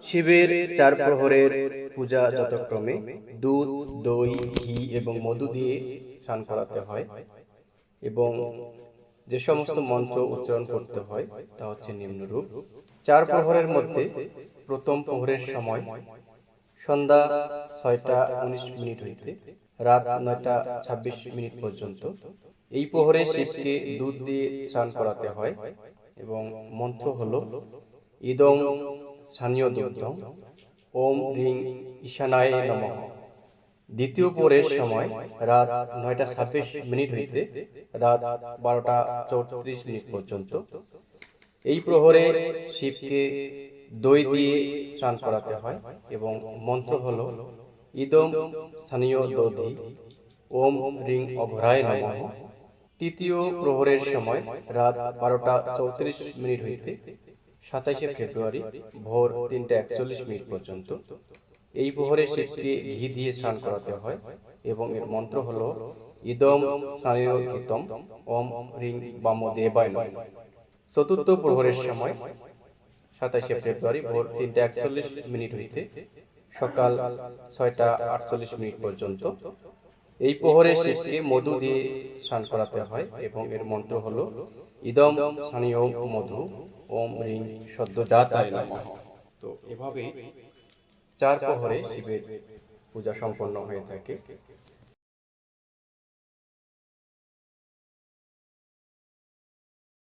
শিবের চার প্রহরের পূজা যথাক্রমে দুধ, দই, ঘি এবং মধু দিয়ে স্নান করাতে হয় এবং যে সমস্ত মন্ত্র উচ্চারণ করতে হয় তা হচ্ছে নিম্নরূপ। চার প্রহরের মধ্যে প্রথম প্রহরের সময় সন্ধ্যা ৬টা ১৯ মিনিট হইতে রাত ৯টা ২৬ মিনিট পর্যন্ত এই প্রহরে শিবকে দুধ দিয়ে স্নান করাতে হয় এবং মন্ত্র হল ইদং স্থানীয় দুগ্ধং ওম রিং ঈশানায় নমঃ। দ্বিতীয় প্রহরের সময় রাত ৯টা ২৬ মিনিট হইতে রাত ১২টা ৩৪ মিনিট পর্যন্ত এই প্রহরে শিবকে দই দিয়ে স্নান করাতে হয় এবং মন্ত্র হল ইদং স্থানীয় দধি ওম রিং অঘরায় নমঃ। তৃতীয় প্রহরের সময় রাত ১২টা ৩৪ মিনিট হইতে ২৭শে ফেব্রুয়ারি ভোর ৩টা ৪১ মিনিট পর্যন্ত এই প্রহরে শিবকে ঘি দিয়ে স্নান করাতে হয় এবং এর মন্ত্র হল ইদম স্নানীয় ঘৃতম ওম রিং বামদেবায় নমঃ। চতুর্থ প্রহরের সময় ২৭শে ফেব্রুয়ারি ভোর ৩টা ৪১ মিনিট হইতে সকাল ৬টা ৪৮ মিনিট পর্যন্ত এই প্রহরে শিবকে মধু দিয়ে স্নান করাতে হয় এবং এর মন্ত্র হল ইদম স্থানীয় মধু ওম রিং সদ্যজাতায় নমঃ। তো এভাবে চার প্রহরে শিবের পূজা সম্পন্ন হয়ে থাকে।